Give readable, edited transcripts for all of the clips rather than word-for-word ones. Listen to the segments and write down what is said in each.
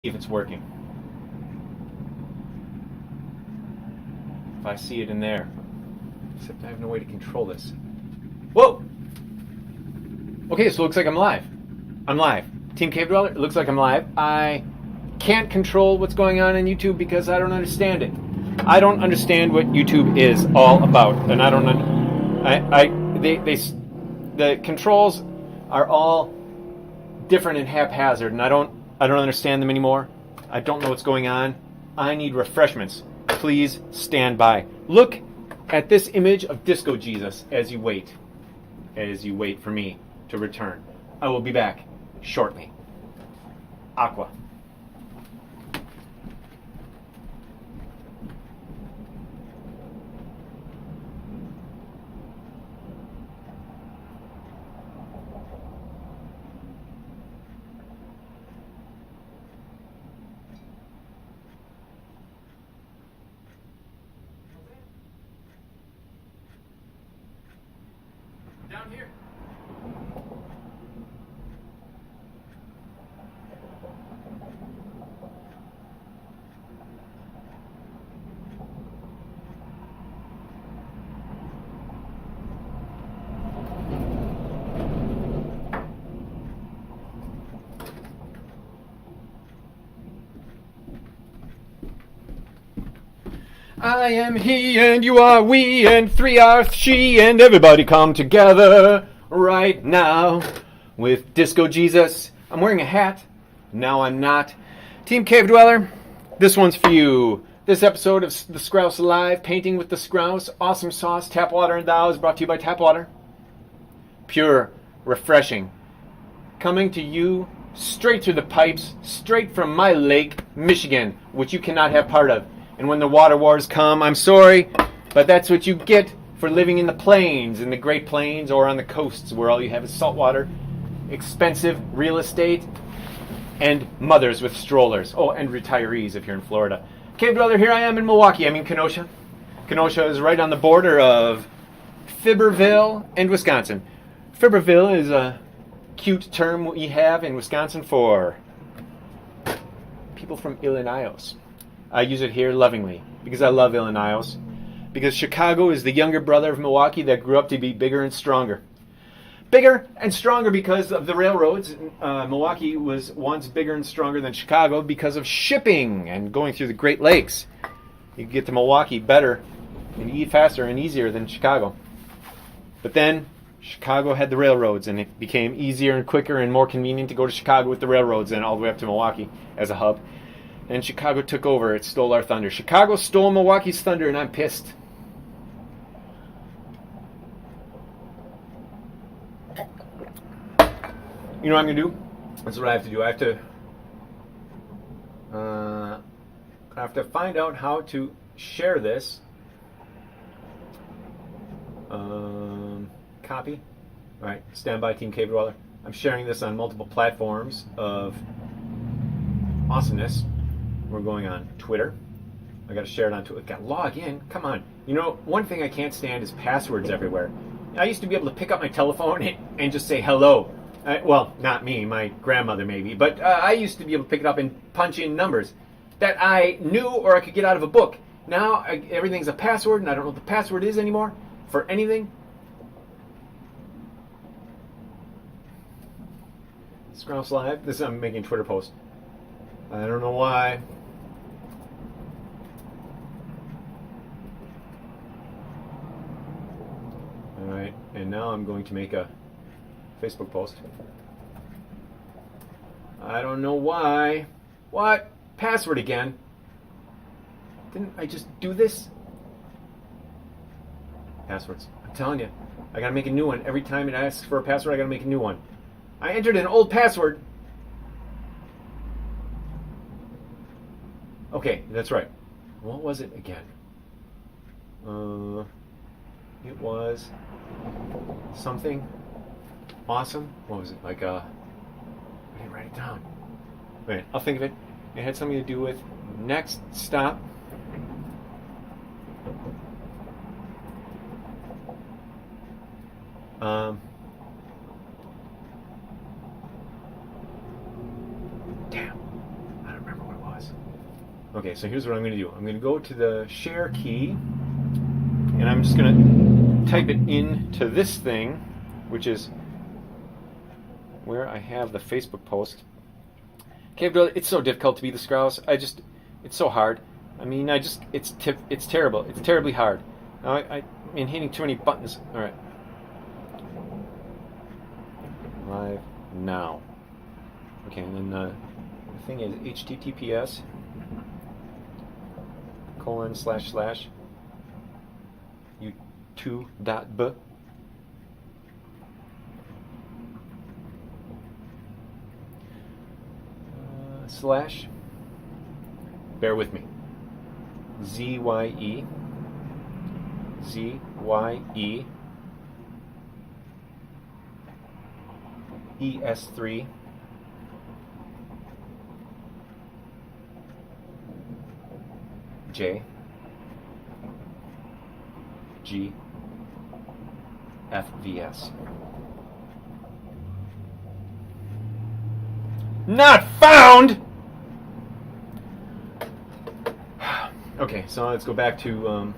if it's working. If I see it in there. Except I have no way to control this. Whoa! Okay, so it looks like I'm live. I'm live. Team Cave Dweller, it looks like I'm live. I can't control what's going on YouTube because I don't understand it. I don't understand what YouTube is all about, and I don't. The controls are all different and haphazard, and I don't understand them anymore. I don't know what's going on. I need refreshments. Please stand by. Look at this image of Disco Jesus as you wait for me to return. I will be back shortly. Aqua. Down here. I am he and you are we and three are she and everybody come together right now with Disco Jesus. I'm wearing a hat. Now I'm not. Team Cave Dweller, this one's for you. This episode of the Skrauss Live, Painting with the Skrauss, Awesome Sauce, Tap Water and Thou is brought to you by Tap Water. Pure, refreshing. Coming to you straight through the pipes, straight from my lake, Michigan, which you cannot have part of. And when the water wars come, I'm sorry, but that's what you get for living in the plains, in the Great Plains, or on the coasts where all you have is salt water, expensive real estate, and mothers with strollers. Oh, and retirees if you're in Florida. Cave Dweller, here I am in Milwaukee. I'm in Kenosha. Kenosha is right on the border of Fibberville and Wisconsin. Fibberville is a cute term we have in Wisconsin for people from Illinois. I use it here lovingly because I love Illinois. Because Chicago is the younger brother of Milwaukee that grew up to be bigger and stronger. Bigger and stronger because of the railroads. Milwaukee was once bigger and stronger than Chicago because of shipping and going through the Great Lakes. You could get to Milwaukee better and faster and easier than Chicago. But then Chicago had the railroads and it became easier and quicker and more convenient to go to Chicago with the railroads than all the way up to Milwaukee as a hub. And Chicago took over. It stole our thunder. Chicago stole Milwaukee's thunder, and I'm pissed. You know what I'm going to do? That's what I have to do. I have to find out how to share this. Copy. All right, stand by, Team Cave Dweller. I'm sharing this on multiple platforms of awesomeness. We're going on Twitter. I got to share it on Twitter. Got to log in. Come on. You know, one thing I can't stand is passwords everywhere. I used to be able to pick up my telephone and just say hello. Well, not me, my grandmother maybe, but I used to be able to pick it up and punch in numbers that I knew or I could get out of a book. Now everything's a password, and I don't know what the password is anymore for anything. Skrauss Live. This is I'm making a Twitter post. I don't know why. Alright, and now I'm going to make a Facebook post. I don't know why. What? Password again? Didn't I just do this? Passwords. I'm telling you. I gotta make a new one. Every time it asks for a password, I gotta make a new one. I entered an old password. Okay, that's right. What was it again? It was something awesome. What was it? Like, I didn't write it down. Wait, I'll think of it. It had something to do with next stop. Damn. I don't remember Okay, so here's what I'm going to do. I'm going to go to the share key, and I'm just going to type it into this thing, which is where I have the Facebook post. Okay, it's so difficult to be the Skrauss. It's so hard. I mean, it's terrible. It's terribly hard. Now, I'm hitting too many buttons. All right. Live now. Okay, and then the thing is https:// u2.b / bear with me, ZYE ES3 J G FVS. Not found! Okay, so let's go back to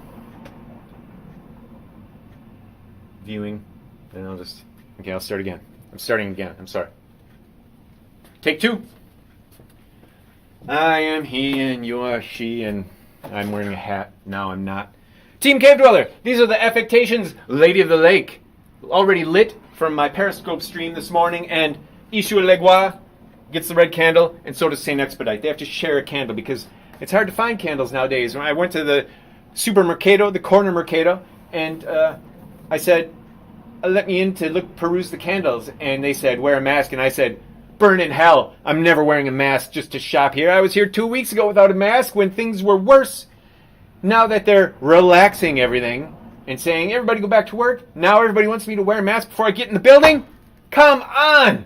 viewing. Then I'll start again. I'm starting again. I'm sorry. Take 2. I am he and you are she, and I'm wearing a hat. Now I'm not. Team Cave Dweller, these are the affectations, Lady of the Lake. Already lit from my Periscope stream this morning, and Ishu Legua gets the red candle, and so does Saint Expedite. They have to share a candle because it's hard to find candles nowadays. When I went to the supermercado, the corner mercado, and I said, let me in to peruse the candles, and they said, wear a mask, and I said, burn in hell. I'm never wearing a mask just to shop here. I was here 2 weeks ago without a mask when things were worse. Now that they're relaxing everything and saying, everybody go back to work, now everybody wants me to wear a mask before I get in the building? Come on!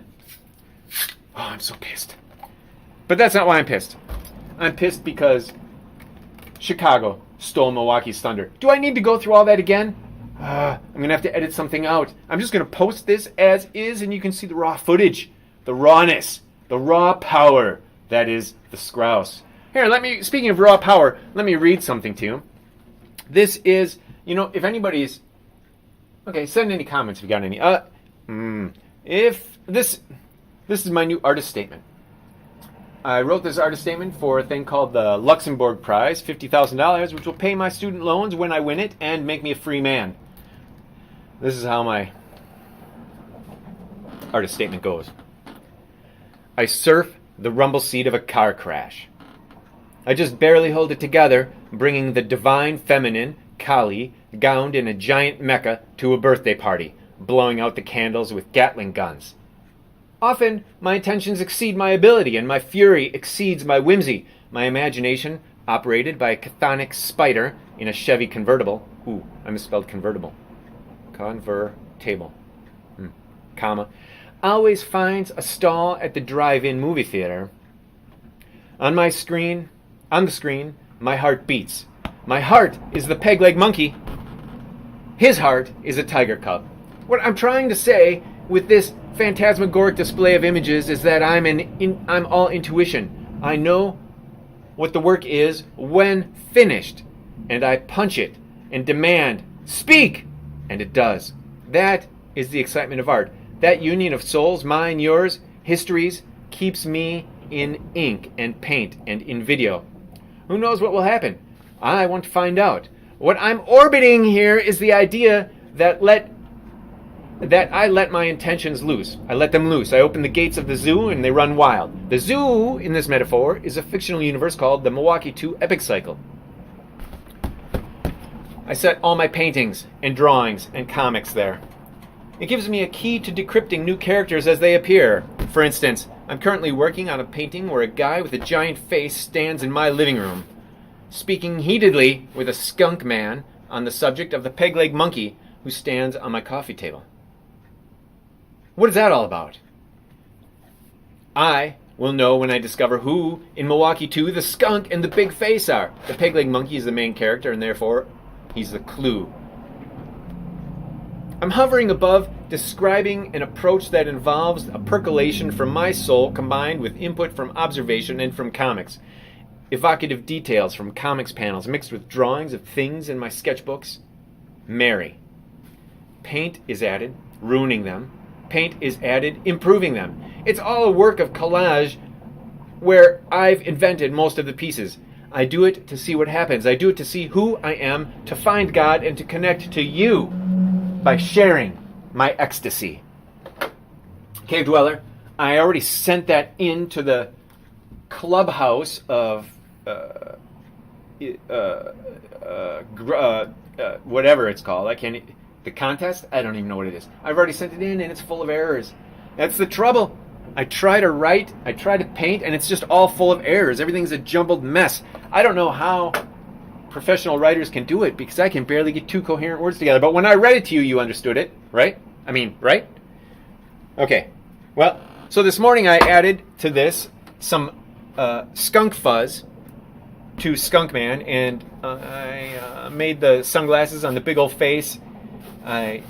Oh, I'm so pissed. But that's not why I'm pissed. I'm pissed because Chicago stole Milwaukee's thunder. Do I need to go through all that again? I'm going to have to edit something out. I'm just going to post this as is, and you can see the raw footage, the rawness, the raw power that is the Skrauss. Here, speaking of raw power, let me read something to you. This is, if anybody's, okay, send any comments if you got any. If this is my new artist statement. I wrote this artist statement for a thing called the Luxembourg Prize, $50,000, which will pay my student loans when I win it and make me a free man. This is how my artist statement goes. I surf the rumble seat of a car crash. I just barely hold it together, bringing the divine feminine, Kali, gowned in a giant mecha to a birthday party, blowing out the candles with Gatling guns. Often, my intentions exceed my ability, and my fury exceeds my whimsy. My imagination, operated by a chthonic spider in a Chevy convertible. Ooh, I misspelled convertible. Convertible. Comma. Always finds a stall at the drive-in movie theater. On the screen, my heart beats. My heart is the peg-leg monkey. His heart is a tiger cub. What I'm trying to say with this phantasmagoric display of images is that I'm all intuition. I know what the work is when finished, and I punch it and demand, speak! And it does. That is the excitement of art. That union of souls, mine, yours, histories, keeps me in ink and paint and in video. Who knows what will happen? I want to find out. What I'm orbiting here is the idea that I let my intentions loose. I let them loose. I open the gates of the zoo and they run wild. The zoo, in this metaphor, is a fictional universe called the Milwaukee2 Epic Cycle. I set all my paintings and drawings and comics there. It gives me a key to decrypting new characters as they appear. For instance, I'm currently working on a painting where a guy with a giant face stands in my living room, speaking heatedly with a skunk man on the subject of the peg-leg monkey who stands on my coffee table. What is that all about? I will know when I discover who, in Milwaukee 2, the skunk and the big face are. The peg-leg monkey is the main character, and therefore, he's the clue. I'm hovering above, describing an approach that involves a percolation from my soul combined with input from observation and from comics. evocative details from comics panels mixed with drawings of things in my sketchbooks. Mary. Paint is added, ruining them. Paint is added, improving them. It's all a work of collage where I've invented most of the pieces. I do it to see what happens. I do it to see who I am, to find God, and to connect to you by sharing my ecstasy. Cave Dweller, I already sent that into the clubhouse of whatever it's called. The contest? I don't even know what it is. I've already sent it in and it's full of errors. That's the trouble. I try to write, I try to paint, and it's just all full of errors. Everything's a jumbled mess. I don't know how professional writers can do it because I can barely get two coherent words together. But when I read it to you, you understood it, right? I mean, right? Okay. Well, so this morning I added to this some skunk fuzz to Skunk Man, and I made the sunglasses on the big old face. I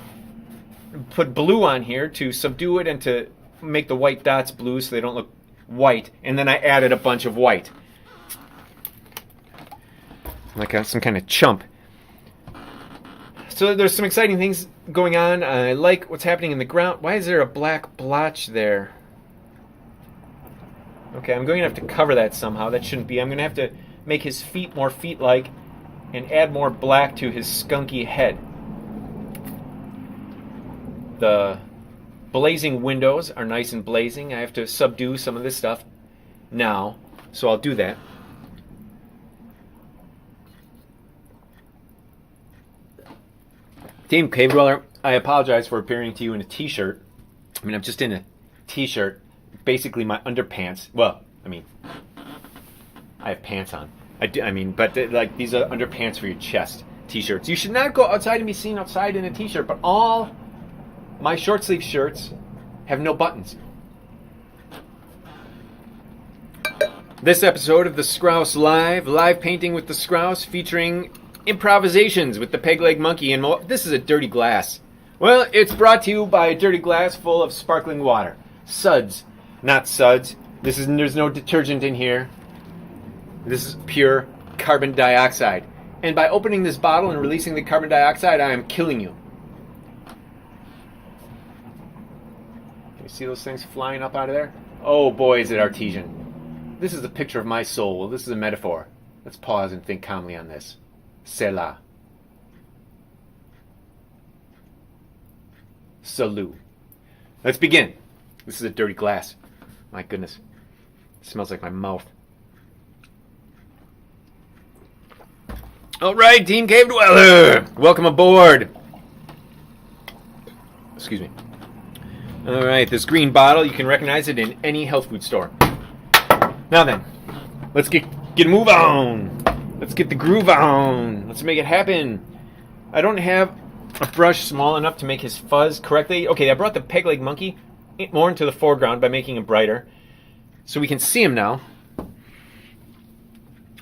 put blue on here to subdue it and to make the white dots blue so they don't look white, and then I added a bunch of white. Like some kind of chump. So there's some exciting things going on. I like what's happening in the ground. Why is there a black blotch there? Okay, I'm going to have to cover that somehow. That shouldn't be. I'm going to have to make his feet more feet-like and add more black to his skunky head. The blazing windows are nice and blazing. I have to subdue some of this stuff now, so I'll do that. Team Cave Dweller, I apologize for appearing to you in a t-shirt. I mean, I'm just in a t-shirt, basically my underpants. Well, I mean, I have pants on. But like these are underpants for your chest t-shirts. You should not go outside and be seen outside in a t-shirt, but all my short sleeve shirts have no buttons. This episode of the Skrauss live painting with the Skrauss, featuring improvisations with the peg leg monkey and this is a dirty glass. Well, it's brought to you by a dirty glass full of sparkling water. Suds, not suds. There's no detergent in here. This is pure carbon dioxide. And by opening this bottle and releasing the carbon dioxide, I am killing you. Can you see those things flying up out of there? Oh boy, is it artesian. This is a picture of my soul. Well, this is a metaphor. Let's pause and think calmly on this. Selah. Salut. Let's begin. This is a dirty glass. My goodness. It smells like my mouth. All right, Team Cave Dweller. Welcome aboard. Excuse me. All right, this green bottle, you can recognize it in any health food store. Now then, let's get a move on. Let's get the groove on. Let's make it happen. I don't have a brush small enough to make his fuzz correctly. Okay, I brought the peg leg monkey more into the foreground by making him brighter, so we can see him now.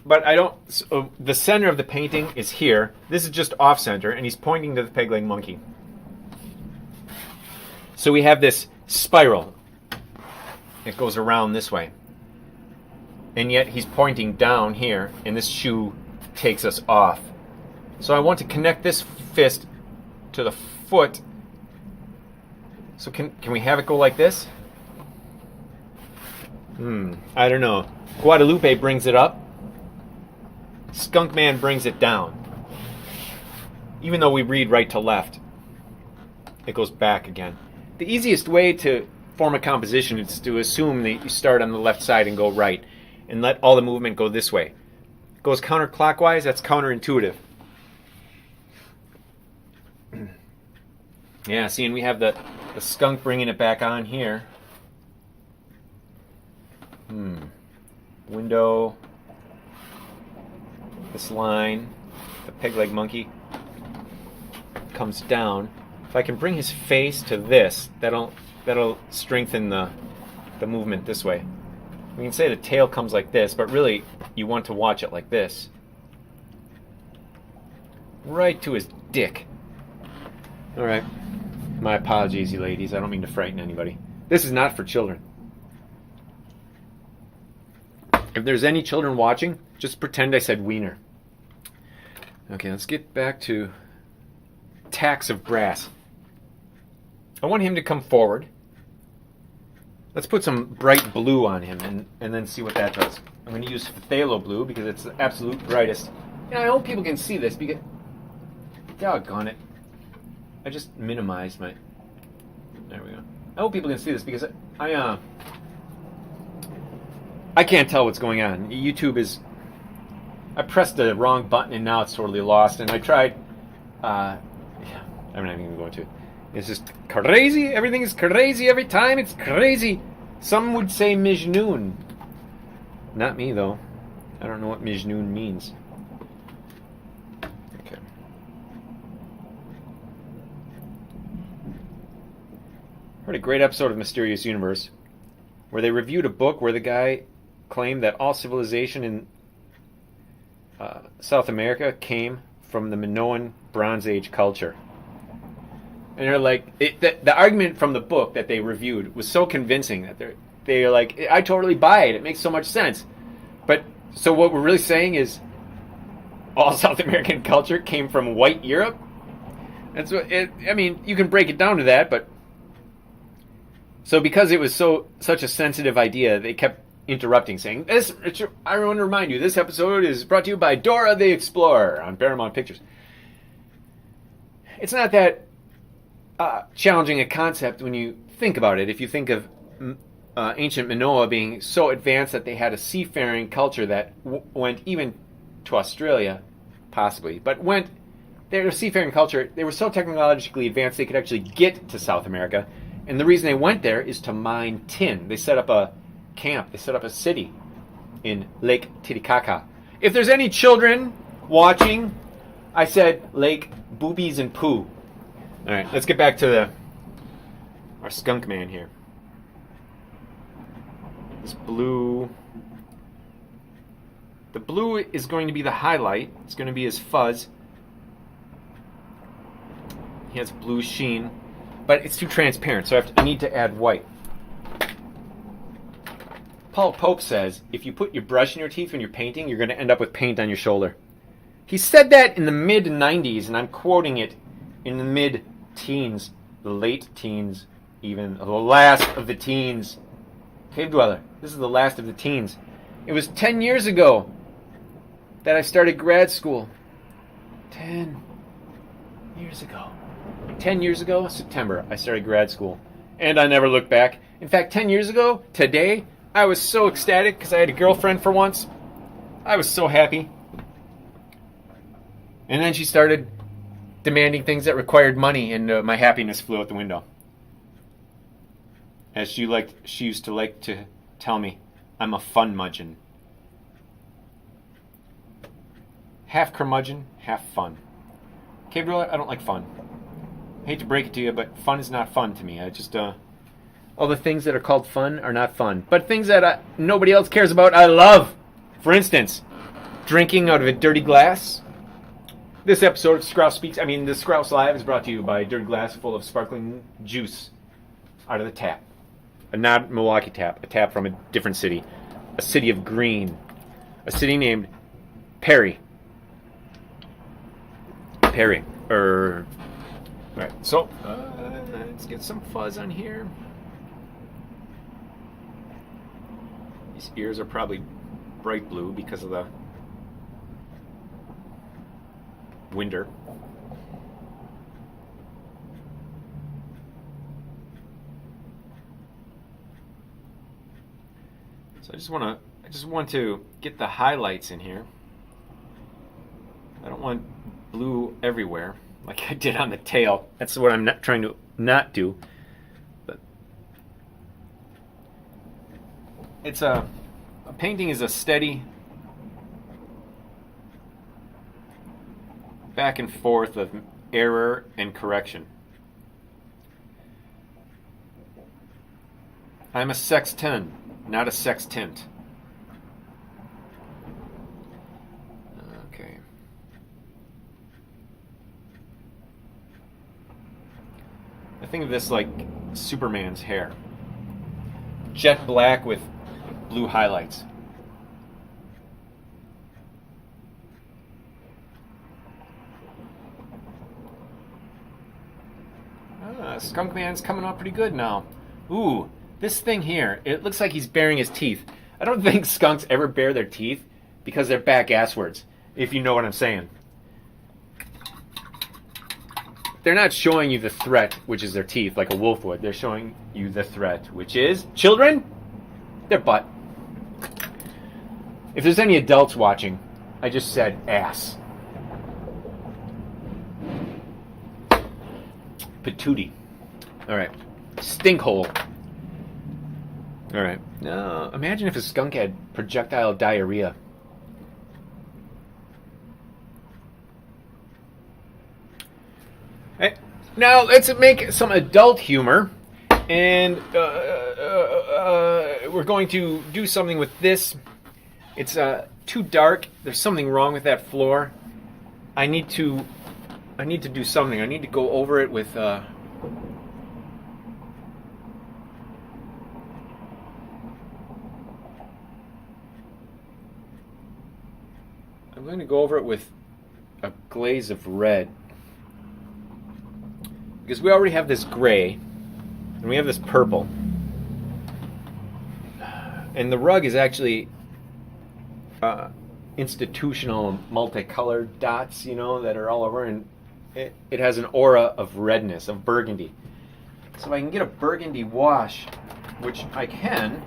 But I don't. So the center of the painting is here. This is just off center, and he's pointing to the peg leg monkey. So we have this spiral. It goes around this way. And yet he's pointing down here, and this shoe takes us off. So I want to connect this fist to the foot. So can we have it go like this? I don't know. Guadalupe brings it up. Skunk Man brings it down. Even though we read right to left, it goes back again. The easiest way to form a composition is to assume that you start on the left side and go right, and let all the movement go this way. It goes counterclockwise, that's counterintuitive. Yeah, see, and we have the skunk bringing it back on here. Window, this line, the peg leg monkey comes down. If I can bring his face to this, that'll strengthen the movement this way. We can say the tail comes like this, but really you want to watch it like this. Right to his dick. Alright. My apologies, you ladies. I don't mean to frighten anybody. This is not for children. If there's any children watching, just pretend I said wiener. Okay, let's get back to tacks of brass. I want him to come forward. Let's put some bright blue on him and then see what that does. I'm going to use phthalo blue because it's the absolute brightest. And I hope people can see this because... Doggone it. I just minimized my... There we go. I hope people can see this because I can't tell what's going on. YouTube is... I pressed the wrong button and now it's totally lost. And I tried... I'm not even going to go into it. It's just crazy. Everything is crazy every time. It's crazy. Some would say Mijnoon. Not me, though. I don't know what Mijnoon means. Okay. Heard a great episode of Mysterious Universe where they reviewed a book where the guy claimed that all civilization in South America came from the Minoan Bronze Age culture. And they're like, the argument from the book that they reviewed was so convincing that they're like, I totally buy it. It makes so much sense. But so what we're really saying is, all South American culture came from white Europe. That's what it. I mean, you can break it down to that, but so because it was such a sensitive idea, they kept interrupting, saying, "This." I want to remind you, this episode is brought to you by Dora the Explorer on Paramount Pictures. It's not that challenging a concept when you think about it. If you think of ancient Minoa being so advanced that they had a seafaring culture that went even to Australia, possibly, but their seafaring culture, they were so technologically advanced they could actually get to South America, and the reason they went there is to mine tin. They set up a camp, they set up a city in Lake Titicaca. If there's any children watching, I said Lake Boobies and Poo. All right, let's get back to our skunk man here. This blue. The blue is going to be the highlight. It's going to be his fuzz. He has blue sheen, but it's too transparent, so I need to add white. Paul Pope says, if you put your brush in your teeth when you're painting, you're going to end up with paint on your shoulder. He said that in the mid-90s, and I'm quoting it in the mid-teens, the late teens, even, the last of the teens. Cave Dweller, this is the last of the teens. It was 10 years ago that I started grad school. 10 years ago. 10 years ago, September, I started grad school. And I never looked back. In fact, 10 years ago, today, I was so ecstatic because I had a girlfriend for once. I was so happy. And then she started demanding things that required money, and my happiness flew out the window. As she used to like to tell me, I'm a fun mudgeon. Half curmudgeon, half fun. Cave Dweller, I don't like fun. I hate to break it to you, but fun is not fun to me. I just, all the things that are called fun are not fun. But things that nobody else cares about, I love. For instance, drinking out of a dirty glass. This episode of Skrauss Speaks, the Skrauss Live is brought to you by a dirty glass full of sparkling juice out of the tap. A not Milwaukee tap, a tap from a different city. A city of green. A city named Perrier. Perrier. Right, so, let's get some fuzz on here. These ears are probably bright blue because of the winter. So I just want to get the highlights in here. I don't want blue everywhere like I did on the tail. That's what I'm not trying to not do. But it's a painting is a steady back and forth of error and correction. I'm a sexton, not a sextant. Okay. I think of this like Superman's hair. Jet black with blue highlights. Skunk Man's coming up pretty good now. Ooh, this thing here, it looks like he's baring his teeth. I don't think skunks ever bare their teeth because they're back asswards, if you know what I'm saying. They're not showing you the threat, which is their teeth, like a wolf would. They're showing you the threat, which is, children, their butt. If there's any adults watching, I just said ass. Patootie. Alright. Stinkhole. Alright. Now, imagine if a skunk had projectile diarrhea. Hey, now let's make some adult humor. And we're going to do something with this. It's too dark. There's something wrong with that floor. I need to do something. I need to go over it with I'm going to go over it with a glaze of red. Because we already have this gray and we have this purple. And the rug is actually institutional multicolored dots, you know, that are all over, and it has an aura of redness, of burgundy. So if I can get a burgundy wash, which I can,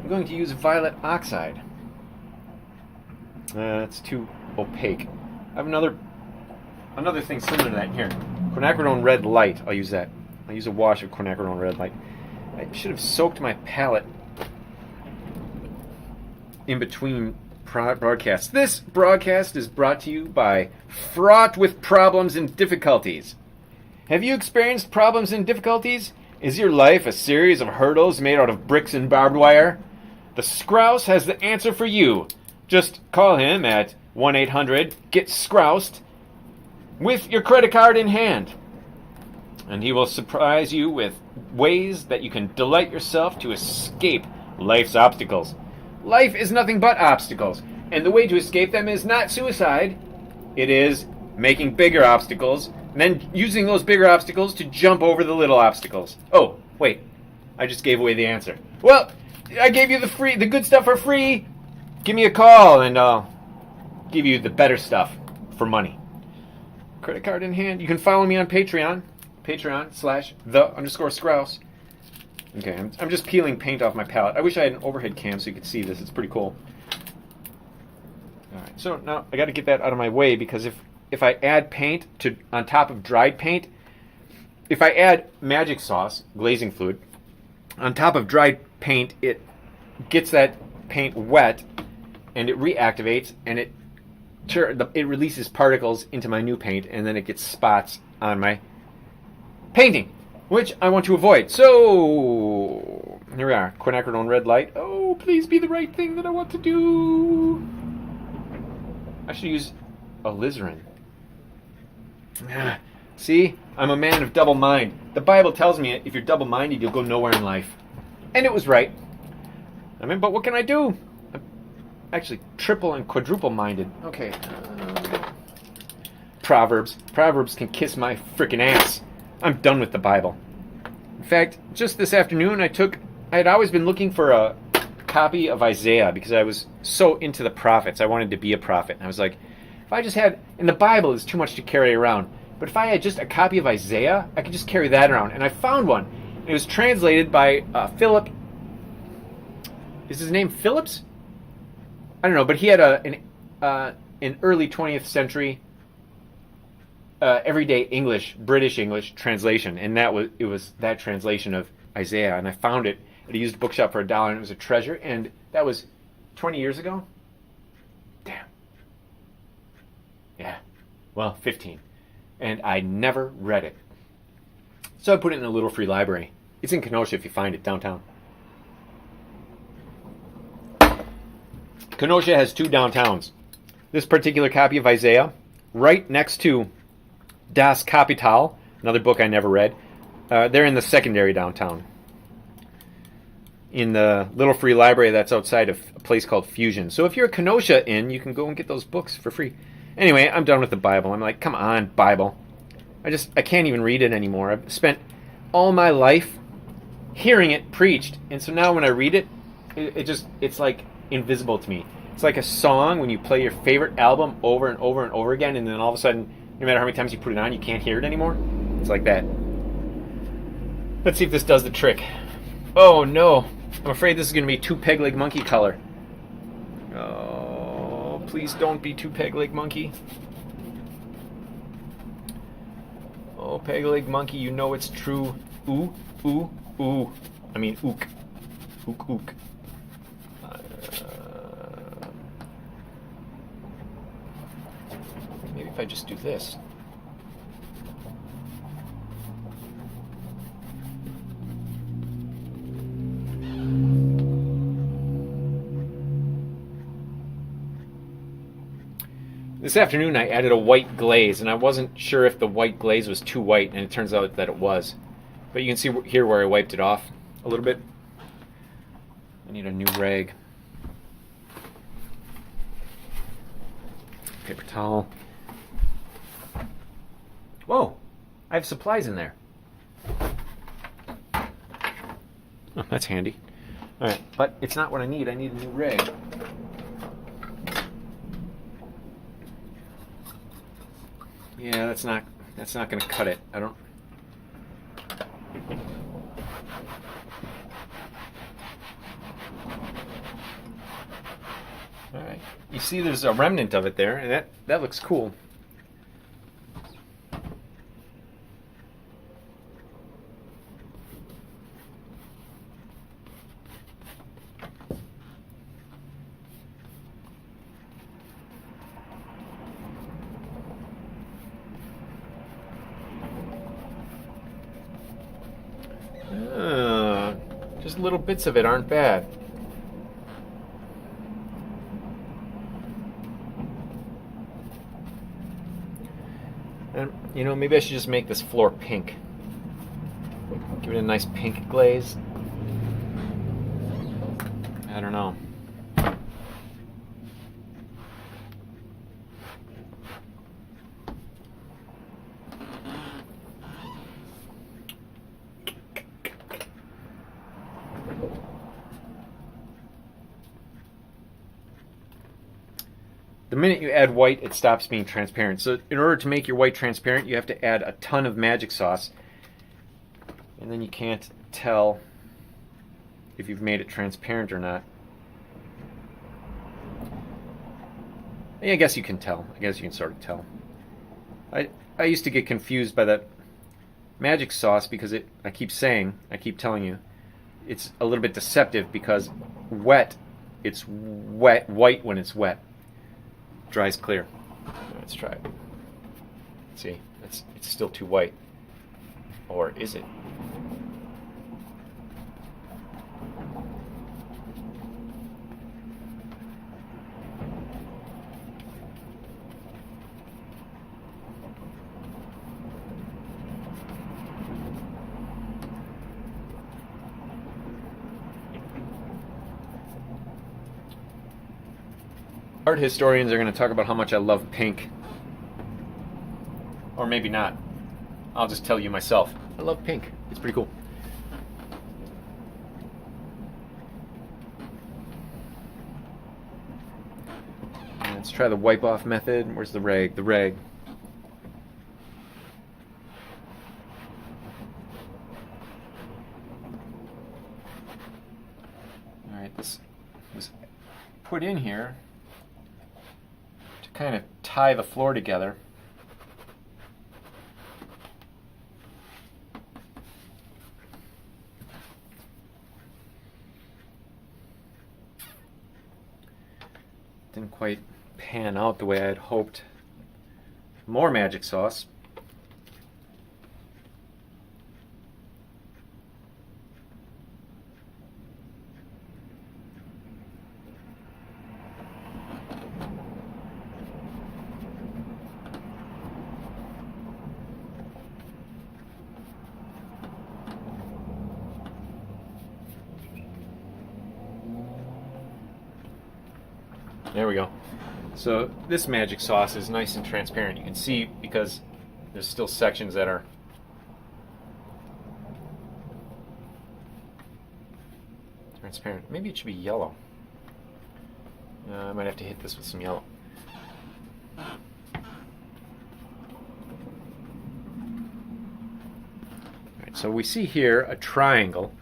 I'm going to use violet oxide. It's too opaque. I have another thing similar to that here. Quinacridone red light. I'll use that. I'll use a wash of quinacridone red light. I should have soaked my palette in between broadcasts. This broadcast is brought to you by Fraught with Problems and Difficulties. Have you experienced problems and difficulties? Is your life a series of hurdles made out of bricks and barbed wire? The Skrauss has the answer for you. Just call him at 1-800-GET-SKRAUSSED with your credit card in hand. And he will surprise you with ways that you can delight yourself to escape life's obstacles. Life is nothing but obstacles, and the way to escape them is not suicide. It is making bigger obstacles, and then using those bigger obstacles to jump over the little obstacles. Oh, wait, I just gave away the answer. Well, I gave you the good stuff for free. Give me a call, and I'll give you the better stuff for money. Credit card in hand. You can follow me on Patreon, Patreon/the_Skrauss. Okay, I'm just peeling paint off my palette. I wish I had an overhead cam so you could see this. It's pretty cool. Alright, so now I got to get that out of my way, because if I add paint on top of dried paint, if I add magic sauce, glazing fluid, on top of dried paint, it gets that paint wet and it reactivates, and it releases particles into my new paint, and then it gets spots on my painting, which I want to avoid. So here we are, quinacridone red light. Oh, please be the right thing that I want to do. I should use alizarin. See, I'm a man of double mind. The Bible tells me if you're double-minded, you'll go nowhere in life. And it was right. I mean, but what can I do? I'm actually triple and quadruple-minded. Okay. Proverbs. Proverbs can kiss my frickin' ass. I'm done with the Bible. In fact, just this afternoon, I had always been looking for a copy of Isaiah because I was so into the prophets. I wanted to be a prophet. And I was like, if I just had, and the Bible is too much to carry around, but if I had just a copy of Isaiah, I could just carry that around. And I found one. It was translated by Philip. Is his name Phillips? I don't know, but he had an early 20th century everyday English, British English translation, and it was that translation of Isaiah, and I found it at a used bookshop for $1, and it was a treasure, and that was 20 years ago? Damn. Yeah. Well, 15. And I never read it. So I put it in a little free library. It's in Kenosha if you find it, downtown. Kenosha has 2 downtowns. This particular copy of Isaiah, right next to Das Kapital, another book I never read. They're in the secondary downtown. In the little free library that's outside of a place called Fusion. So if you're a Kenosha you can go and get those books for free. Anyway, I'm done with the Bible. I'm like, come on, Bible. I can't even read it anymore. I've spent all my life hearing it preached, and so now when I read it, it's like invisible to me. It's like a song when you play your favorite album over and over and over again, and then all of a sudden, no matter how many times you put it on, you can't hear it anymore. It's like that. Let's see if this does the trick. Oh no, I'm afraid this is going to be too peg-leg monkey color. Oh, please don't be too peg-leg monkey. Oh, peg-leg monkey, you know it's true. Ooh, ooh, ooh. I mean, ook. Ook, ook. Maybe if I just do this. This afternoon I added a white glaze, and I wasn't sure if the white glaze was too white, and it turns out that it was. But you can see here where I wiped it off a little bit. I need a new rag. Paper towel. Whoa! I have supplies in there. Oh, that's handy. Alright, but it's not what I need. I need a new rag. Yeah, that's not going to cut it. I don't. All right. You see, there's a remnant of it there, and that looks cool. Just little bits of it aren't bad. And, you know, maybe I should just make this floor pink. Give it a nice pink glaze. I don't know. The minute you add white, it stops being transparent. So in order to make your white transparent, you have to add a ton of magic sauce. And then you can't tell if you've made it transparent or not. I guess you can tell. I guess you can sort of tell. I used to get confused by that magic sauce because I keep telling you, it's a little bit deceptive because it's white when it's wet. Dries clear. Let's try it. See, it's still too white. Or is it? Art historians are going to talk about how much I love pink. Or maybe not. I'll just tell you myself. I love pink. It's pretty cool. And let's try the wipe off method. Where's the rag? The rag. Alright, this was put in here kind of tie the floor together. Didn't quite pan out the way I had hoped. More magic sauce. There we go. So this magic sauce is nice and transparent. You can see because there's still sections that are transparent. Maybe it should be yellow. I might have to hit this with some yellow. Alright, so we see here a triangle.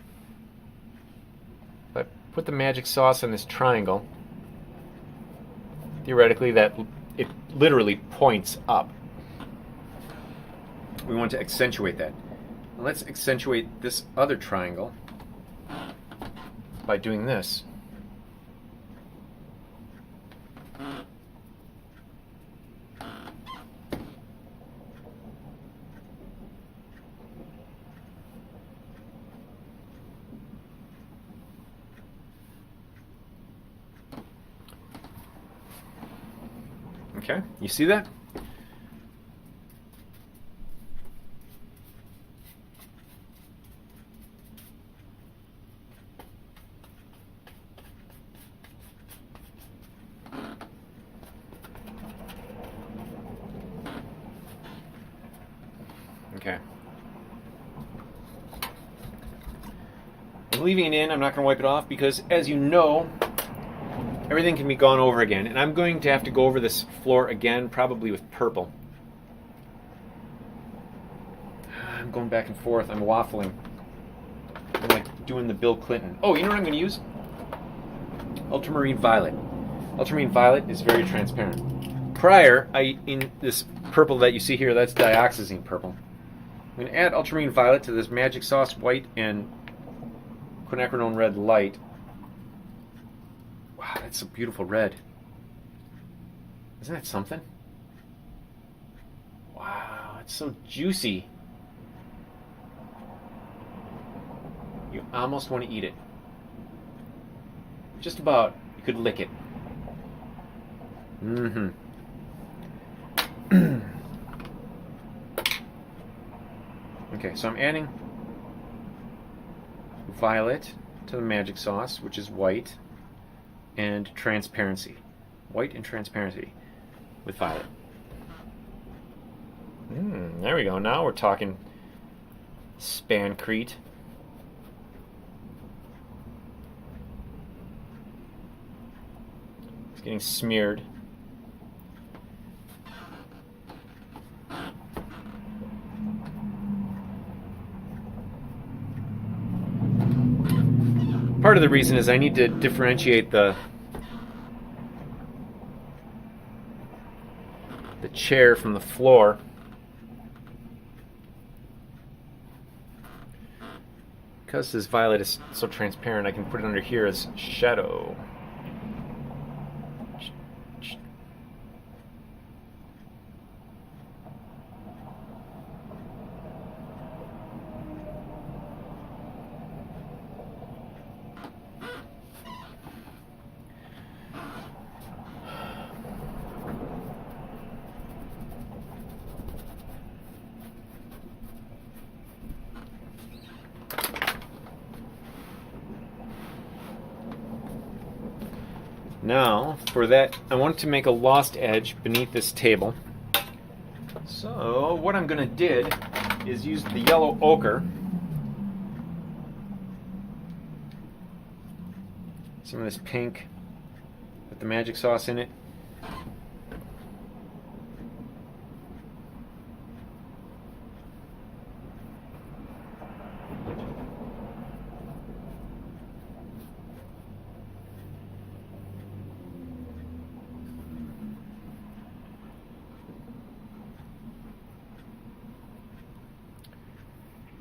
If I put the magic sauce on this triangle, theoretically that it literally points up. We want to accentuate that. Let's accentuate this other triangle by doing this. Okay, you see that? Okay. I'm leaving it in. I'm not going to wipe it off because, as you know, everything can be gone over again. And I'm going to have to go over this floor again, probably with purple. I'm going back and forth. I'm waffling. I'm like doing the Bill Clinton. Oh, you know what I'm going to use? Ultramarine violet. Ultramarine violet is very transparent. Prior, in this purple that you see here, that's dioxazine purple. I'm going to add ultramarine violet to this magic sauce white and quinacridone red light. Wow, that's a beautiful red. Isn't that something? Wow, it's so juicy. You almost want to eat it. Just about. You could lick it. Mm-hmm. Okay, so I'm adding violet to the magic sauce, which is white, and transparency. White and transparency with violet. There we go. Now we're talking Spancrete. It's getting smeared. Part of the reason is I need to differentiate the chair from the floor. Because this violet is so transparent, I can put it under here as shadow. Now, for that, I want to make a lost edge beneath this table. So, what I'm going to did is use the yellow ochre. Some of this pink with the magic sauce in it.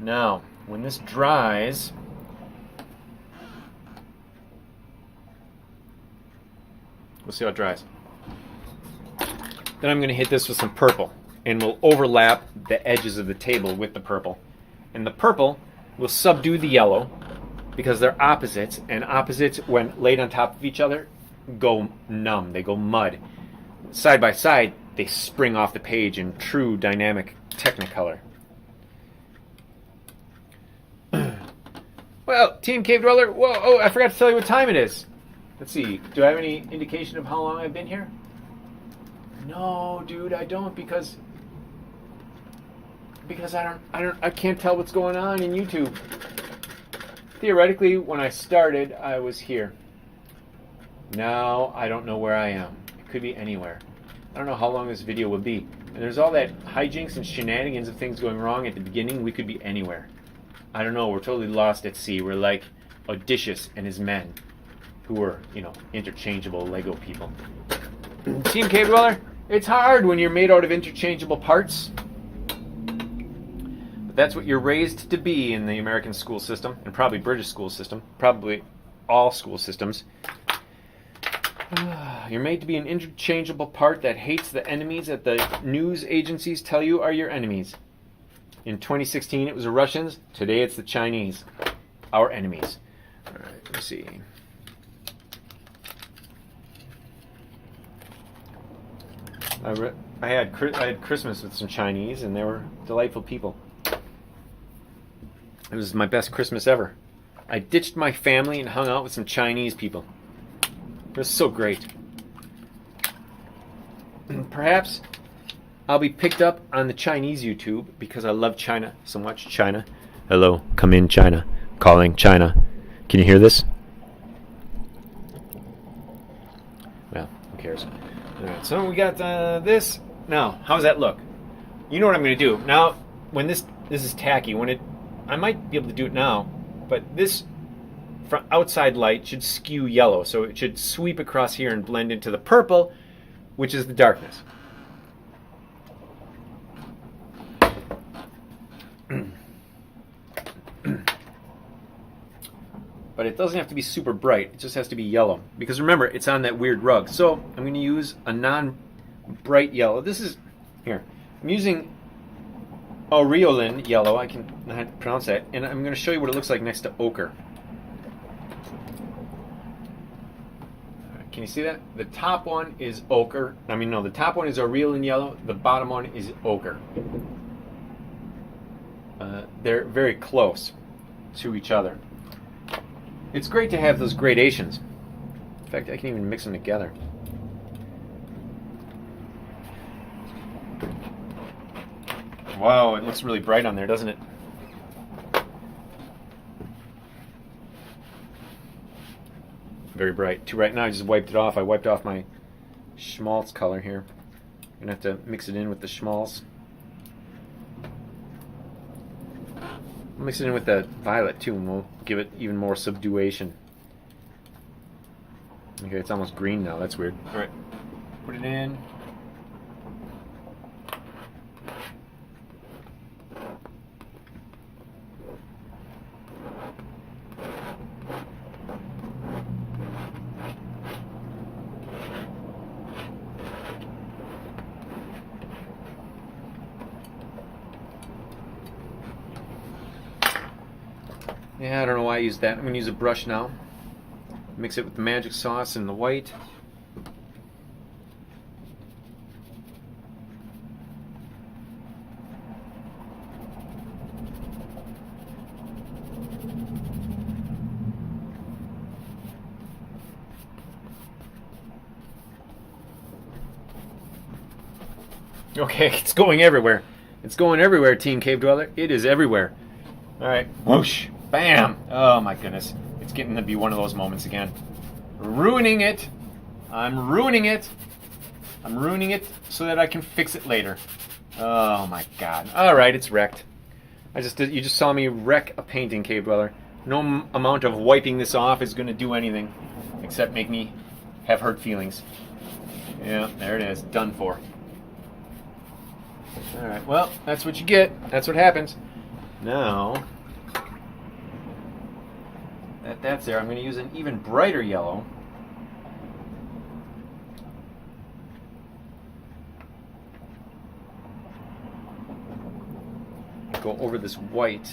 Now, when this dries, we'll see how it dries. Then I'm going to hit this with some purple, and we'll overlap the edges of the table with the purple. And the purple will subdue the yellow because they're opposites, and opposites, when laid on top of each other, go numb. They go mud. Side by side, they spring off the page in true dynamic Technicolor. Well, Team Cave Dweller, whoa, oh, I forgot to tell you what time it is. Let's see, do I have any indication of how long I've been here? No, dude, I don't, because I can't tell what's going on in YouTube. theoretically, when I started, I was here. Now, I don't know where I am. It could be anywhere. I don't know how long this video will be. And there's all that hijinks and shenanigans of things going wrong at the beginning. We could be anywhere. I don't know. We're totally lost at sea. We're like Odysseus and his men, who were, interchangeable Lego people. Team Cave Dweller, it's hard when you're made out of interchangeable parts. But that's what you're raised to be in the American school system, and probably British school system, probably all school systems. You're made to be an interchangeable part that hates the enemies that the news agencies tell you are your enemies. In 2016, it was the Russians. Today, it's the Chinese. Our enemies. All right, let's see. I had Christmas with some Chinese, and they were delightful people. It was my best Christmas ever. I ditched my family and hung out with some Chinese people. It was so great. Perhaps I'll be picked up on the Chinese YouTube because I love China so much. China. Hello, come in, China. Calling China. Can you hear this? Well, who cares? All right, so we got this. Now, how does that look? You know what I'm going to do. Now, when this is tacky, I might be able to do it now, but this outside light should skew yellow, so it should sweep across here and blend into the purple, which is the darkness. But it doesn't have to be super bright. It just has to be yellow. Because remember, it's on that weird rug. So I'm going to use a non-bright yellow. This is, here, I'm using aureolin yellow. I can not pronounce that. And I'm going to show you what it looks like next to ochre. Can you see that? The top one is ochre. The top one is aureolin yellow. The bottom one is ochre. They're very close to each other. It's great to have those gradations. In fact, I can even mix them together. Wow, it looks really bright on there, doesn't it? Very bright. Too bright now. I just wiped it off. I wiped off my schmaltz color here. I'm going to have to mix it in with the schmaltz. I'll mix it in with the violet too, and we'll give it even more subduation. Okay, it's almost green now. That's weird. All right, put it in. Yeah, I don't know why I used that. I'm going to use a brush now. Mix it with the magic sauce and the white. Okay, it's going everywhere. It's going everywhere, Team Cave Dweller. It is everywhere. All right, whoosh. Bam! Oh my goodness. It's getting to be one of those moments again. Ruining it. I'm ruining it. I'm ruining it so that I can fix it later. Oh my god. Alright, it's wrecked. You just saw me wreck a painting, Cave Dweller. No amount of wiping this off is going to do anything except make me have hurt feelings. Yeah, there it is. Done for. Alright, well, that's what you get. That's what happens. Now that's there, I'm going to use an even brighter yellow. Go over this white.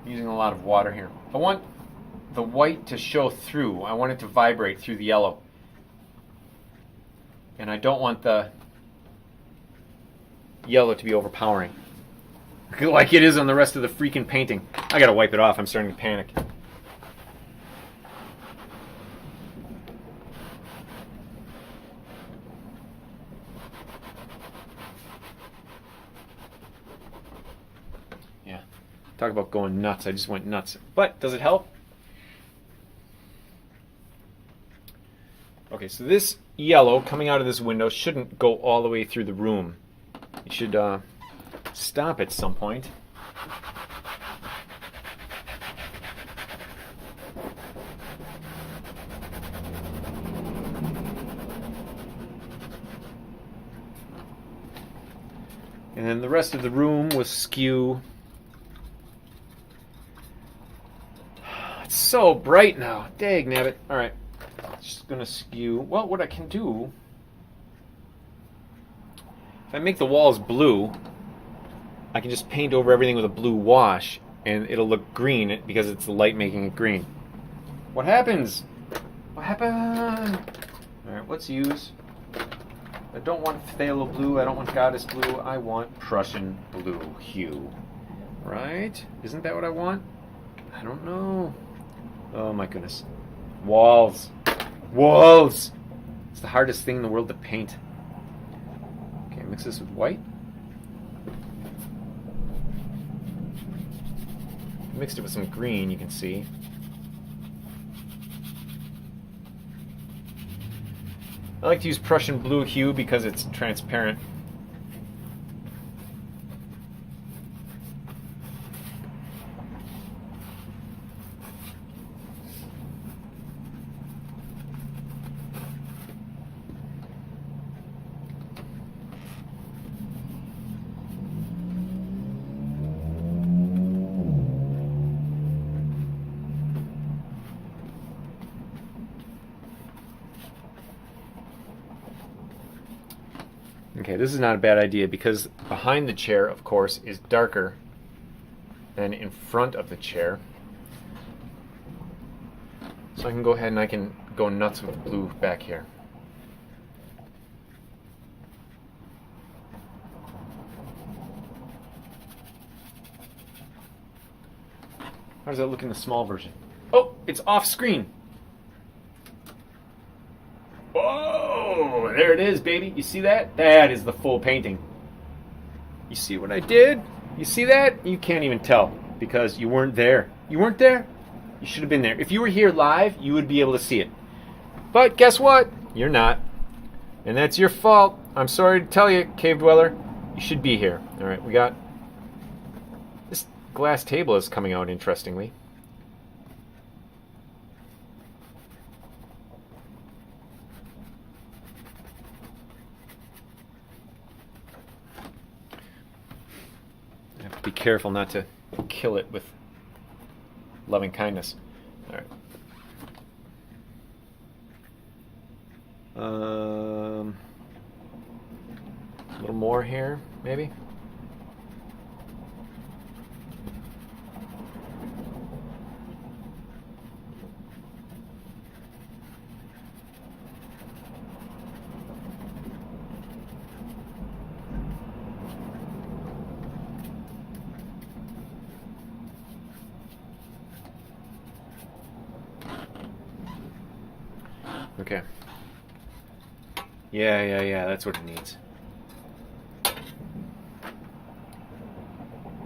Using a lot of water here. I want the white to show through. I want it to vibrate through the yellow. And I don't want the yellow to be overpowering. like it is on the rest of the freaking painting. I gotta wipe it off. I'm starting to panic. Yeah. Talk about going nuts. I just went nuts. But does it help? Okay, so this yellow coming out of this window shouldn't go all the way through the room. You should stop at some point. And then the rest of the room was skew. It's so bright now. Dag nabbit. Alright. Just gonna skew. Well, what I can do, if I make the walls blue, I can just paint over everything with a blue wash and it'll look green because it's the light making it green. What happens? What happened? Alright, let's use. I don't want phthalo blue, I don't want goddess blue, I want Prussian blue hue. Right? Isn't that what I want? I don't know. Oh my goodness. Walls. Walls! It's the hardest thing in the world to paint. Okay, mix this with white. Mixed it with some green, you can see. I like to use Prussian blue hue because it's transparent. Okay, this is not a bad idea because behind the chair, of course, is darker than in front of the chair. So I can go ahead and I can go nuts with blue back here. How does that look in the small version? Oh, it's off screen. Whoa, there it is, baby. You see that? That is the full painting. You see what I did? You see that? You can't even tell because you weren't there. You weren't there? You should have been there. If you were here live, you would be able to see it. But guess what? You're not. And that's your fault. I'm sorry to tell you, Cave Dweller. You should be here. All right, we got... This glass table is coming out interestingly. I have to be careful not to kill it with loving kindness. All right. A little more here, maybe. Okay. Yeah, that's what it needs.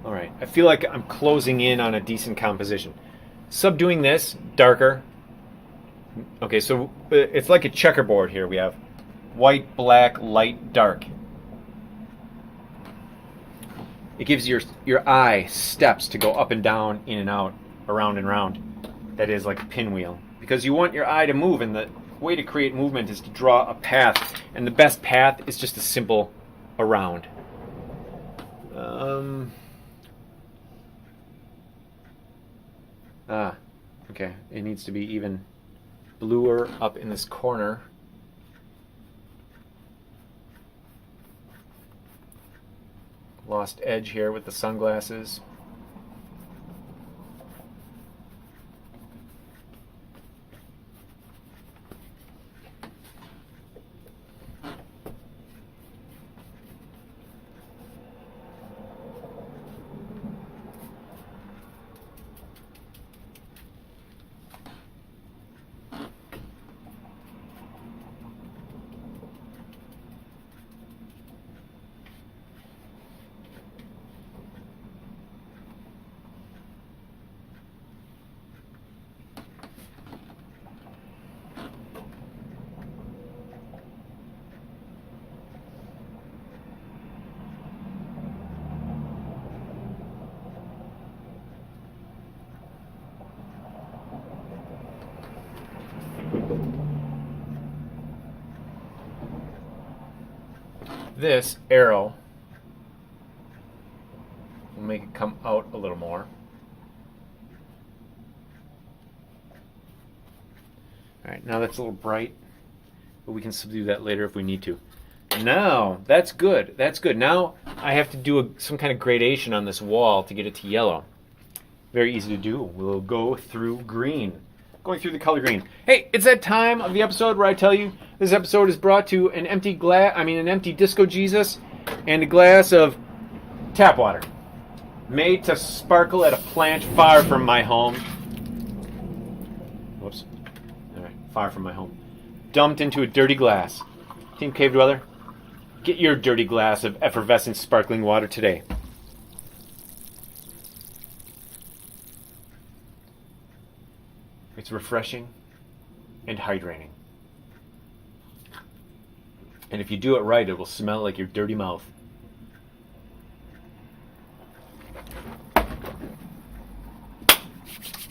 Alright, I feel like I'm closing in on a decent composition. Subduing this, darker. Okay, so it's like a checkerboard here. We have white, black, light, dark. It gives your eye steps to go up and down, in and out, around and round. That is like a pinwheel. Because you want your eye to move, and the way to create movement is to draw a path, and the best path is just a simple around. Okay, it needs to be even bluer up in this corner. Lost edge here with the sunglasses. this arrow will make it come out a little more. Alright, now that's a little bright, but we can subdue that later if we need to. Now, that's good. That's good. Now I have to do some kind of gradation on this wall to get it to yellow. Very easy to do. We'll go through green. Going through the color green. Hey, it's that time of the episode where I tell you this episode is brought to an empty Disco Jesus and a glass of tap water. Made to sparkle at a plant far from my home. Whoops. Alright, far from my home. Dumped into a dirty glass. Team Cave Dweller, get your dirty glass of effervescent sparkling water today. It's refreshing and hydrating. And if you do it right, it will smell like your dirty mouth.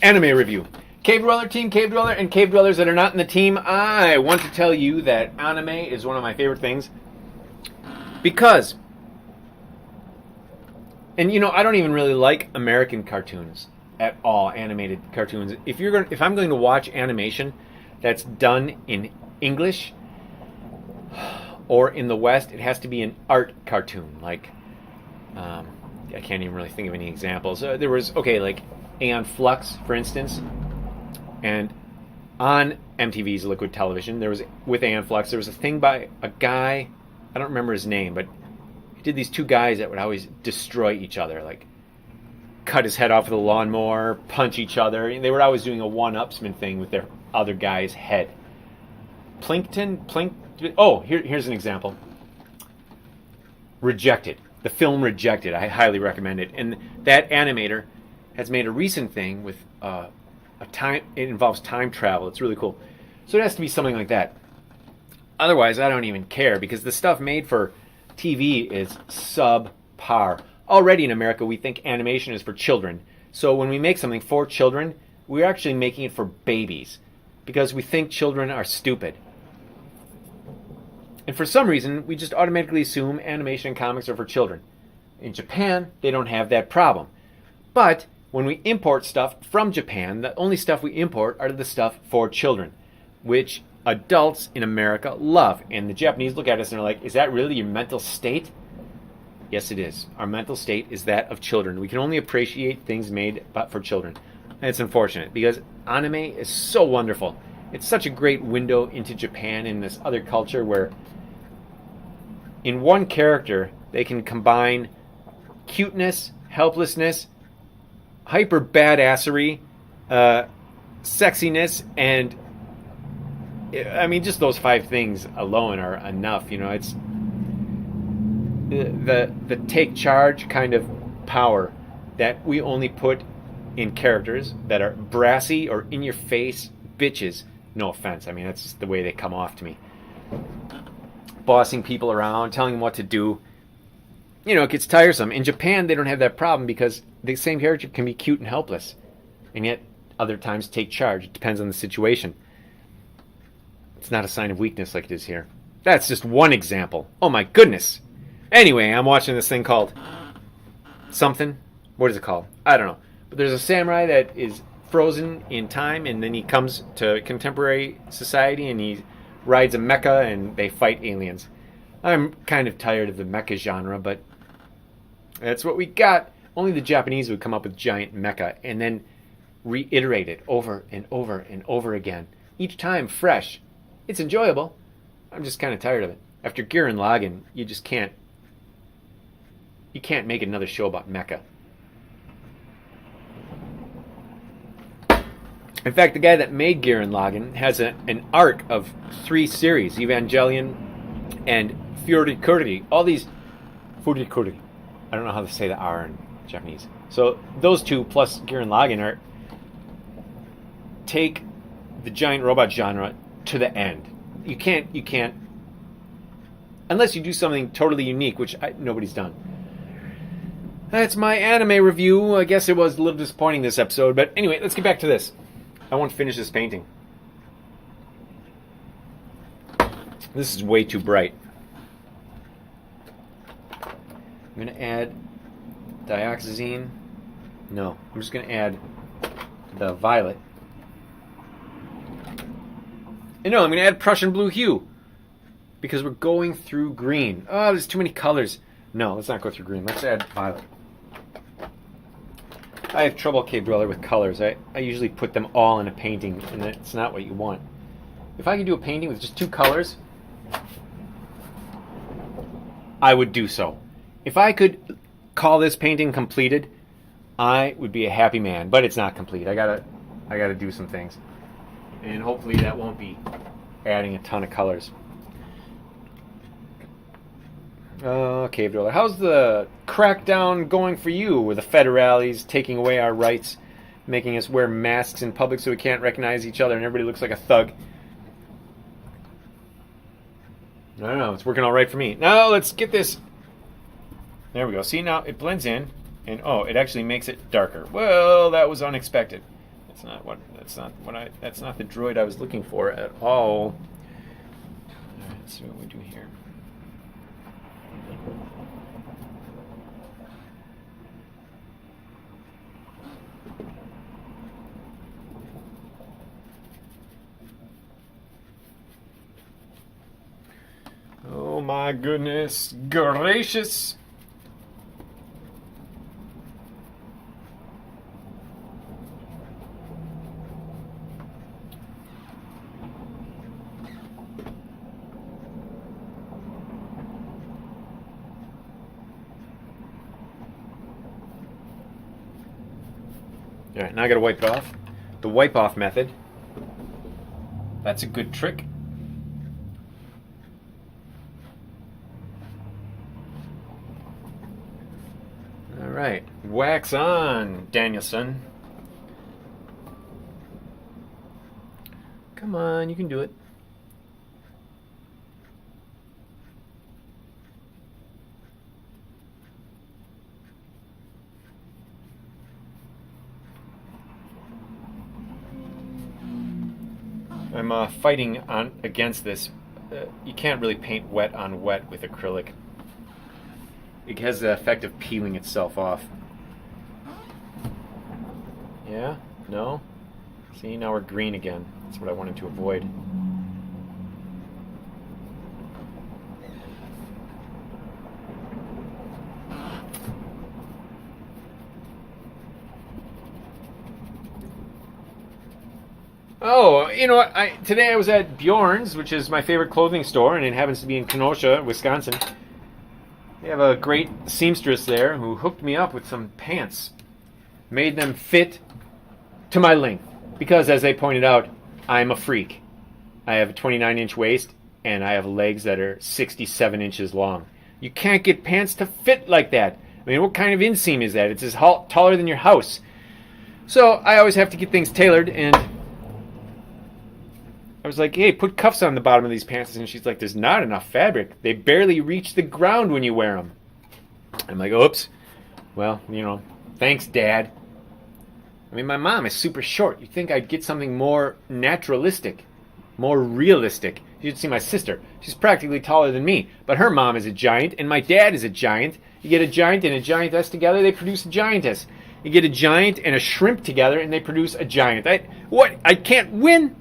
Anime review. Cave Dweller, Team Cave Dweller, and Cave Dwellers that are not in the team, I want to tell you that anime is one of my favorite things. Because, and you know, I don't even really like American cartoons at all, animated cartoons. If I'm going to watch animation that's done in English or in the West, it has to be an art cartoon. Like, I can't even really think of any examples. There was, like Aeon Flux, for instance. And on MTV's Liquid Television, with Aeon Flux, there was a thing by a guy, I don't remember his name, but he did these two guys that would always destroy each other, like cut his head off with a lawnmower, punch each other. And they were always doing a one-upsman thing with their other guy's head. Here's an example. Rejected. The film Rejected. I highly recommend it. And that animator has made a recent thing with it involves time travel. It's really cool. So it has to be something like that. Otherwise, I don't even care, because the stuff made for TV is subpar. Already in America, we think animation is for children. So when we make something for children, we're actually making it for babies, because we think children are stupid. And for some reason, we just automatically assume animation and comics are for children. In Japan, they don't have that problem. But when we import stuff from Japan, the only stuff we import are the stuff for children, which adults in America love. And the Japanese look at us and are like, is that really your mental state? Yes, it is. Our mental state is that of children. We can only appreciate things made for children. And it's unfortunate, because anime is so wonderful. It's such a great window into Japan and this other culture where in one character they can combine cuteness, helplessness, hyper badassery, sexiness, and I mean, just those 5 things alone are enough. You know, it's the take charge kind of power that we only put in characters that are brassy or in your face bitches. No offense, I mean, that's just the way they come off to me. Bossing people around, telling them what to do. You know, it gets tiresome. In Japan, they don't have that problem, because the same character can be cute and helpless, and yet other times take charge. It depends on the situation. It's not a sign of weakness like it is here. That's just one example. Oh my goodness. Anyway, I'm watching this thing called something. What is it called? I don't know. But there's a samurai that is frozen in time, and then he comes to contemporary society, and he rides a mecha, and they fight aliens. I'm kind of tired of the mecha genre, but that's what we got. Only the Japanese would come up with giant mecha and then reiterate it over and over and over again. Each time fresh. It's enjoyable. I'm just kind of tired of it. After Gurren Lagann, you just can't. You can't make another show about mecha. In fact, the guy that made Gurren Lagann has an arc of 3 series: Evangelion and Furikuri. All these Furikuri. I don't know how to say the R in Japanese. So those 2 plus Gurren Lagann take the giant robot genre to the end. You can't, unless you do something totally unique, which nobody's done. That's my anime review. I guess it was a little disappointing this episode, but anyway, let's get back to this. I want to finish this painting. This is way too bright. I'm going to add dioxazine. No, I'm just going to add the violet. And no, I'm going to add Prussian blue hue because we're going through green. Oh, there's too many colors. No, let's not go through green. Let's add violet. I have trouble, Cave Dweller, with colors. I usually put them all in a painting, and it's not what you want. If I could do a painting with just 2 colors, I would do so. If I could call this painting completed, I would be a happy man. But it's not complete. I gotta do some things, and hopefully that won't be adding a ton of colors. Cave Dweller, how's the crackdown going for you with the federales taking away our rights, making us wear masks in public so we can't recognize each other and everybody looks like a thug? I don't know, it's working all right for me. Now let's get this. There we go. See, now it blends in, and oh, it actually makes it darker. Well, that was unexpected. That's not the droid I was looking for at all. All right, let's see what we do here. Oh my goodness gracious. Alright, now I gotta wipe it off. The wipe off method. That's a good trick. Alright, wax on, Danielson. Come on, you can do it. I'm fighting against this. You can't really paint wet on wet with acrylic. It has the effect of peeling itself off. Yeah? No? See, now we're green again. That's what I wanted to avoid. Oh, you know what? Today I was at Bjorn's, which is my favorite clothing store, and it happens to be in Kenosha, Wisconsin. They have a great seamstress there who hooked me up with some pants. Made them fit to my length. Because, as they pointed out, I'm a freak. I have a 29-inch waist, and I have legs that are 67 inches long. You can't get pants to fit like that. I mean, what kind of inseam is that? It's as taller than your house. So, I always have to get things tailored, and I was like, hey, put cuffs on the bottom of these pants. And she's like, there's not enough fabric. They barely reach the ground when you wear them. I'm like, oops. Well, you know, thanks, Dad. I mean, my mom is super short. You'd think I'd get something more naturalistic, more realistic. You should see my sister. She's practically taller than me. But her mom is a giant, and my dad is a giant. You get a giant and a giantess together, they produce a giantess. You get a giant and a shrimp together, and they produce a giant. I can't win.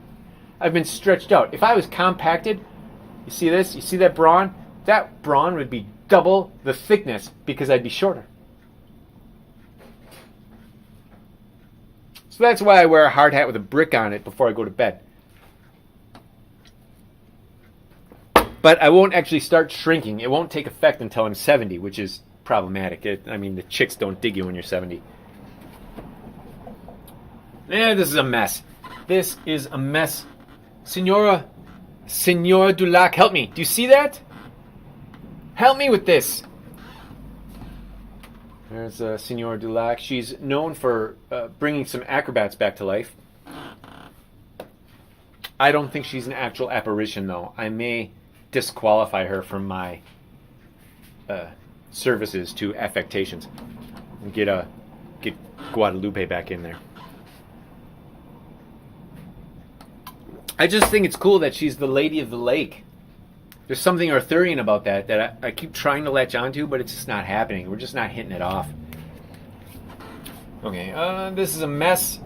I've been stretched out. If I was compacted, you see this? You see that brawn? That brawn would be double the thickness because I'd be shorter. So that's why I wear a hard hat with a brick on it before I go to bed. But I won't actually start shrinking. It won't take effect until I'm 70, which is problematic. I mean, the chicks don't dig you when you're 70. This is a mess. This is a mess. Senora Dulac, help me. Do you see that? Help me with this. There's Senora Dulac. She's known for bringing some acrobats back to life. I don't think she's an actual apparition, though. I may disqualify her from my services to affectations and get Guadalupe back in there. I just think it's cool that she's the Lady of the Lake. There's something Arthurian about that I keep trying to latch onto, but it's just not happening. We're just not hitting it off. Okay, this is a mess.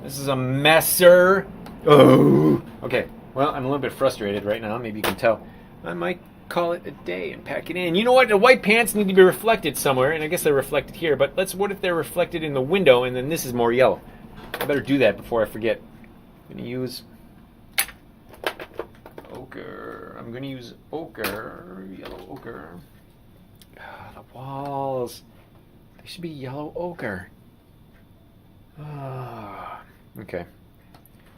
This is a messer. Oh. Okay, well, I'm a little bit frustrated right now. Maybe you can tell. I might call it a day and pack it in. You know what? The white pants need to be reflected somewhere, and I guess they're reflected here. But what if they're reflected in the window, and then this is more yellow? I better do that before I forget. I'm going to use ochre. I'm going to use ochre, yellow ochre. The walls, they should be yellow ochre. Okay,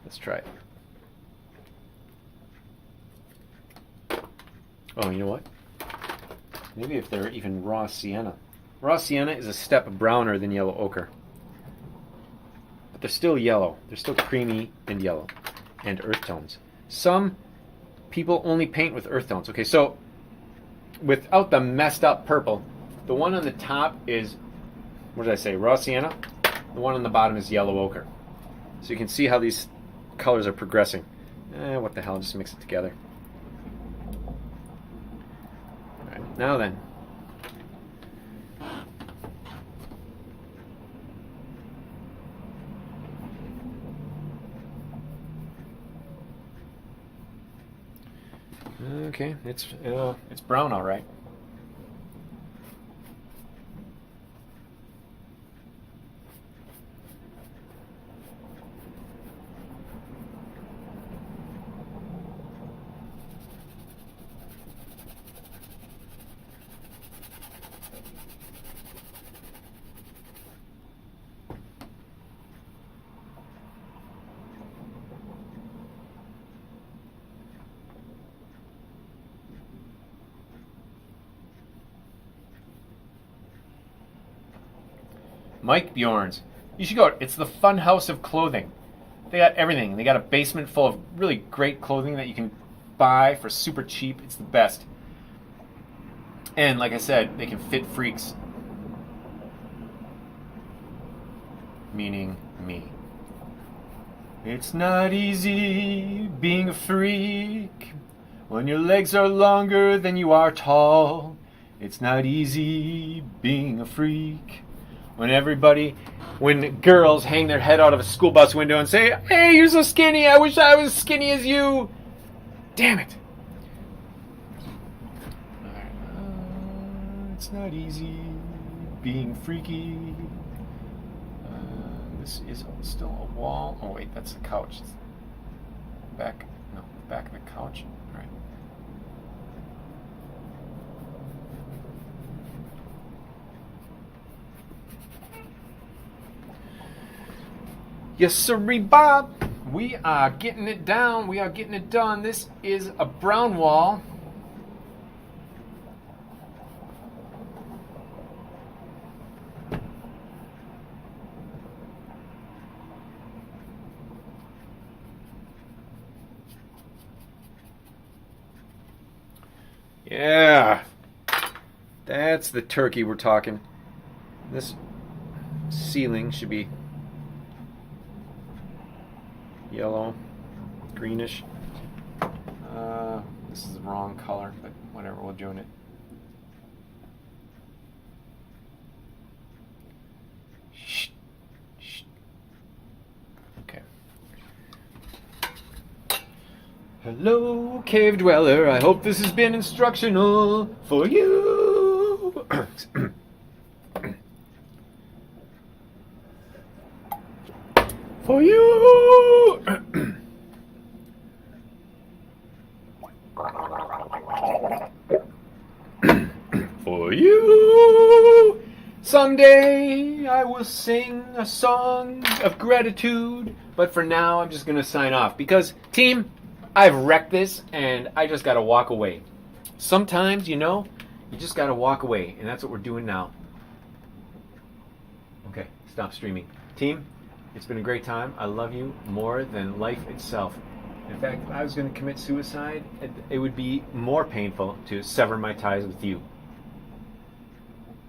let's try it. Oh, you know what? Maybe if they're even raw sienna. Raw sienna is a step browner than yellow ochre. But they're still yellow. They're still creamy and yellow. And earth tones. Some people only paint with earth tones. Okay, so without the messed up purple, the one on the top is, what did I say, raw sienna? The one on the bottom is yellow ochre. So you can see how these colors are progressing. What the hell, just mix it together. Alright, now then. Okay, it's brown all right. Mike Bjorn's. You should go. It's the fun house of clothing. They got everything. They got a basement full of really great clothing that you can buy for super cheap. It's the best. And like I said, they can fit freaks. Meaning me. It's not easy being a freak when your legs are longer than you are tall. It's not easy being a freak when girls hang their head out of a school bus window and say, "Hey, you're so skinny, I wish I was as skinny as you." Damn it. It's not easy being freaky. This is still a wall. Oh wait, that's the couch. The back of the couch. All right. Yes, sirree, Bob. We are getting it down. We are getting it done. This is a brown wall. Yeah. That's the turkey we're talking. This ceiling should be yellow, greenish. This is the wrong color, but whatever, we're doing it. Shh. Shh. Okay. Hello, cave dweller. I hope this has been instructional for you. For you. For you. Someday I will sing a song of gratitude, but for now I'm just going to sign off because, team, I've wrecked this and I just got to walk away. Sometimes, you just got to walk away, and that's what we're doing now. Okay, stop streaming. Team, it's been a great time. I love you more than life itself. In fact, if I was going to commit suicide, it would be more painful to sever my ties with you.